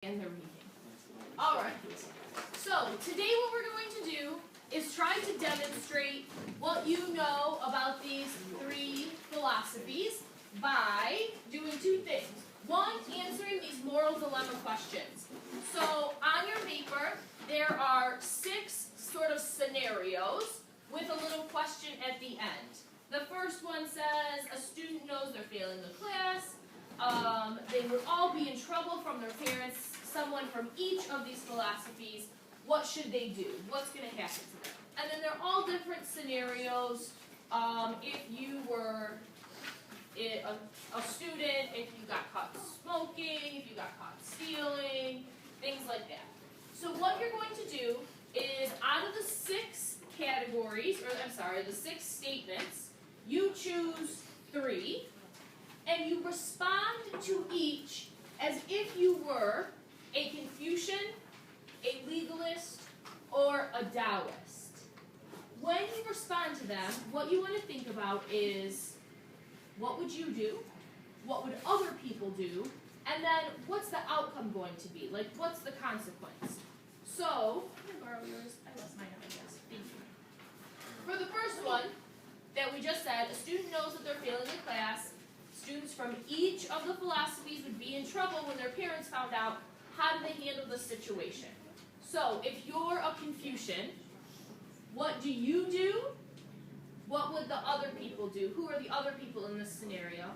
And the reading. Alright, so today what we're going to do is try to demonstrate what you know about these three philosophies by doing two things. One, answering these moral dilemma questions. So on your paper, there are 6 sort of scenarios with a little question at the end. The first one says, a student knows they're failing the class. They would all be in trouble from their parents. Someone from each of these philosophies, what should they do? What's going to happen to them? And then they're all different scenarios. If you were a student, if you got caught smoking, if you got caught stealing, things like that. So what you're going to do is, out of the 6 categories, the 6 statements, you choose 3, and you respond to each as if you were a Confucian, a legalist, or a Taoist. When you respond to them, what you want to think about is, what would you do? What would other people do? And then, what's the outcome going to be? Like, what's the consequence? So, I'm going to borrow yours. I lost mine on my desk. Thank you. For the first one that we just said, a student knows that they're failing the class. Students from each of the philosophies would be in trouble when their parents found out. How do they handle the situation? So, if you're a Confucian, what do you do? What would the other people do? Who are the other people in this scenario?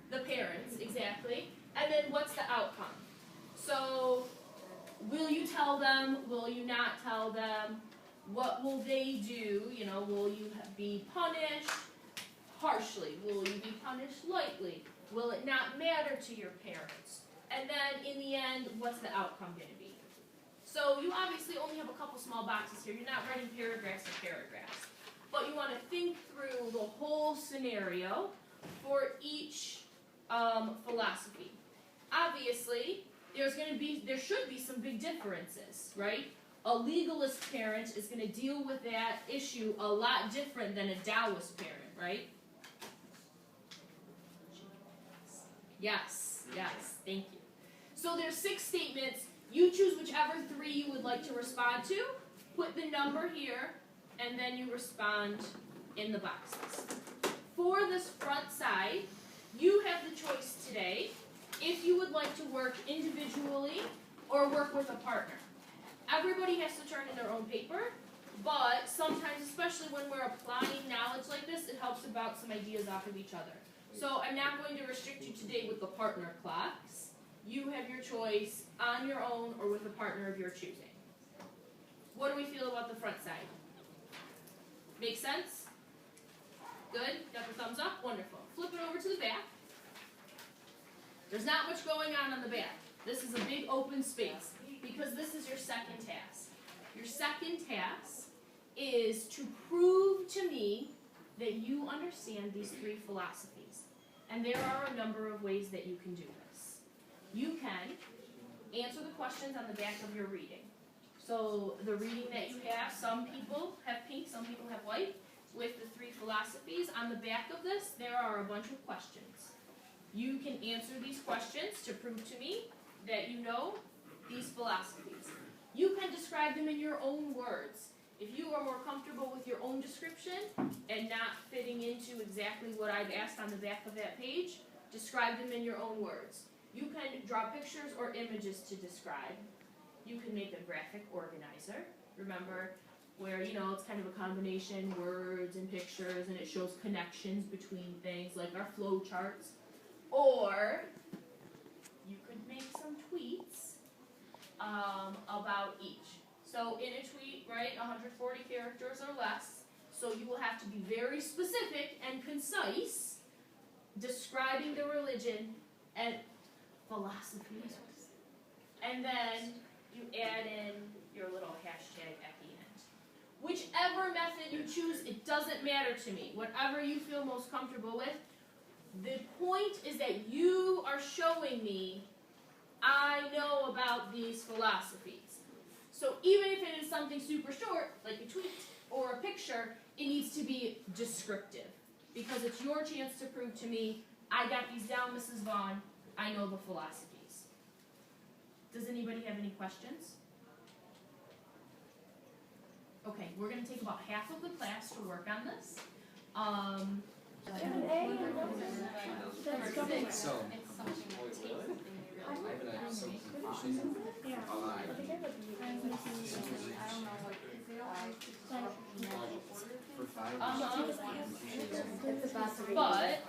The parents, exactly. And then what's the outcome? So, will you tell them? Will you not tell them? What will they do? You know, will you be punished harshly? Will you be punished lightly? Will it not matter to your parents? And then, in the end, what's the outcome going to be? So, you obviously only have a couple small boxes here. You're not writing paragraphs and paragraphs. But you want to think through the whole scenario for each philosophy. Obviously, there should be some big differences, right? A legalist parent is going to deal with that issue a lot different than a Taoist parent, right? Yes, thank you. So there's 6 statements. You choose whichever 3 you would like to respond to. Put the number here, and then you respond in the boxes. For this front side, you have the choice today if you would like to work individually or work with a partner. Everybody has to turn in their own paper, but sometimes, especially when we're applying knowledge like this, it helps to bounce some ideas off of each other. So I'm not going to restrict you today with the partner class. You have your choice on your own or with a partner of your choosing. What do we feel about the front side? Make sense? Good? Got the thumbs up? Wonderful. Flip it over to the back. There's not much going on the back. This is a big open space because this is your second task. Your second task is to prove to me that you understand these 3 philosophies. And there are a number of ways that you can do this. You can answer the questions on the back of your reading. So the reading that you have, some people have pink, some people have white. With the 3 philosophies, on the back of this, there are a bunch of questions. You can answer these questions to prove to me that you know these philosophies. You can describe them in your own words. If you are more comfortable with your own description and not fitting into exactly what I've asked on the back of that page, describe them in your own words. You can draw pictures or images to describe. You can make a graphic organizer. Remember, where, it's kind of a combination, words and pictures, and it shows connections between things, like our flow charts. Or you could make some tweets about each. So in a tweet, write 140 characters or less. So you will have to be very specific and concise, describing the religion and philosophies. And then you add in your little hashtag at the end. Whichever method you choose, it doesn't matter to me. Whatever you feel most comfortable with. The point is that you are showing me I know about these philosophies. So even if it is something super short, like a tweet or a picture, it needs to be descriptive. Because it's your chance to prove to me, I got these down, Mrs. Vaughn. I know the philosophies. Does anybody have any questions? Okay, we're gonna take about half of the class to work on this. So, But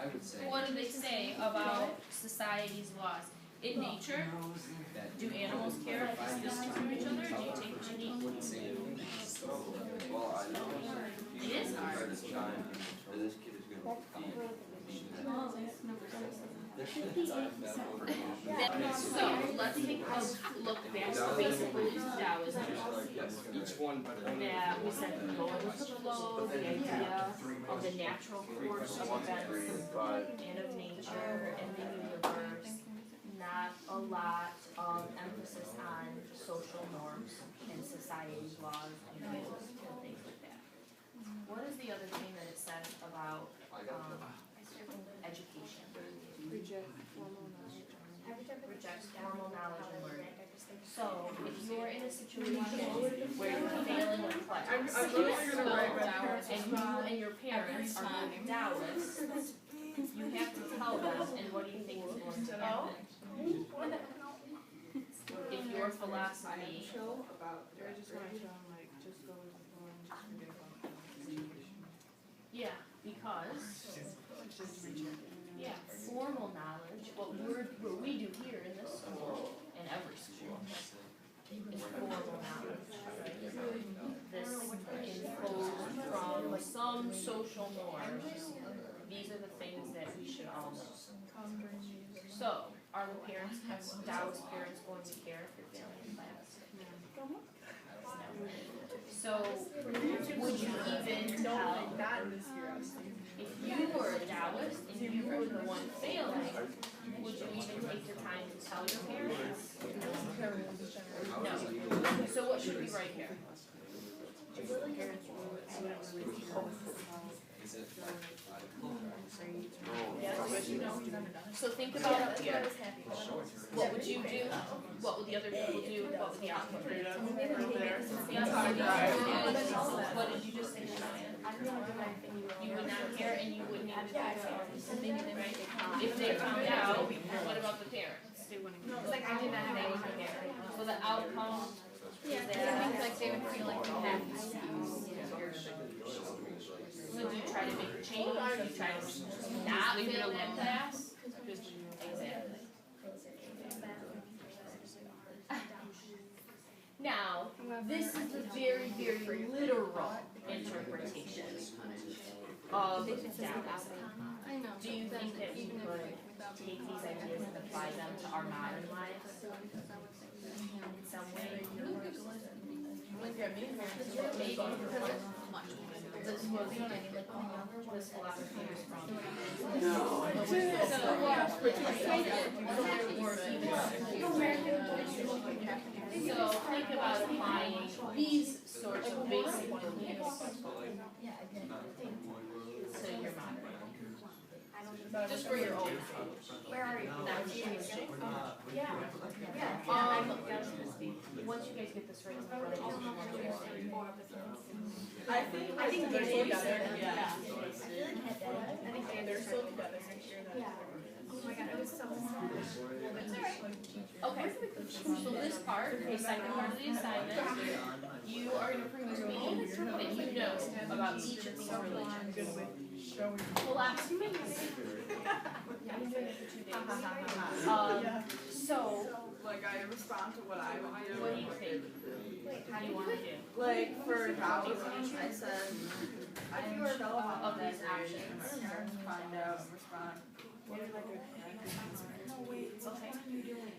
what do they say about society's laws? In nature, do animals care if they speak to each other? Do you take any? It is hard. So let's take a look back to basically Taoism. That we said going with the flow, the idea of the natural course of events and of nature and the universe. Not a lot of emphasis on social norms and society's laws and rules and things like that. What is the other thing that it says about education? Rejects formal knowledge and learning. So if you're in a situation where you're failing a class, and you and your parents are both Taoists, you have to tell them, and what do you think is going to happen? If your philosophy because formal knowledge, what we do here in this school, in every school, is formal knowledge. This imposed from some social norms. These are the things that we should all know. So, are the parents, Taoist parents, going to care if you're failing in class? No. So, would you even tell, if you were a Taoist and you were the one failing, would you even take the time to tell your parents? No. So what should we write here? So think about it here. What would you do? What would the other people do? What would the outcome be? What did you just say, Cheyenne? You would not care and you wouldn't even care. Right? If they found out, what about the parents? They wouldn't care. So the outcome is that they would feel like they had to. So do you try to make a change? Do you try to not fail that class? Exactly. Now, this is a very, very literal interpretation of Taoism. Do you think that we could take these ideas and apply them to our modern lives in some way? This philosophy is from. So think about applying these sorts of basic beliefs to your modern. Just for your own. Where are you? Once you guys get this right, I think they're so together. Yeah. I think they're so together. Oh my god, it was so sad. Okay, so this part, the second part of the assignment, you are going to prove to me that you know about each of these religions. Philosophy. I've been doing it for 2 days. So, Like I respond to what I would do. what do you think? How do you want to do? Like for Taoism, I said I am sure Of these actions. kind of respond. Okay.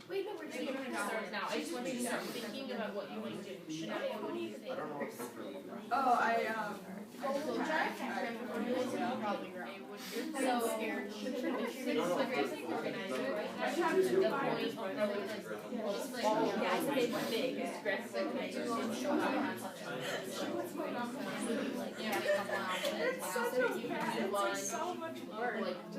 Wait, no, we're getting started now. I just want you to start thinking about what you want to do. Shania, what do you think? Oh, I Probably right. So, organizer, right? The point of the yeah, I think it's big. Graphic organizers show how to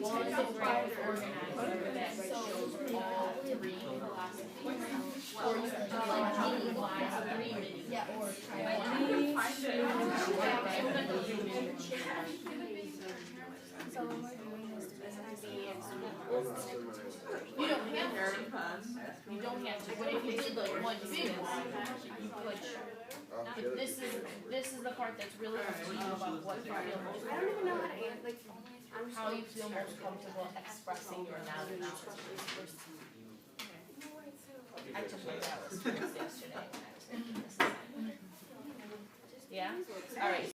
one graphic organizer that shows all three philosophies. Or you Yeah, or try I one. can't even find it. So when we're doing this, does it have to be You don't have to. You don't have to, but if you did like one big one, you could. But this is the part that's really up to you about what you feel most. I don't even know how to answer, like, I'm How you feel most comfortable expressing your knowledge. I took my Dallas yesterday when I was taking this assignment. Yeah? Alright.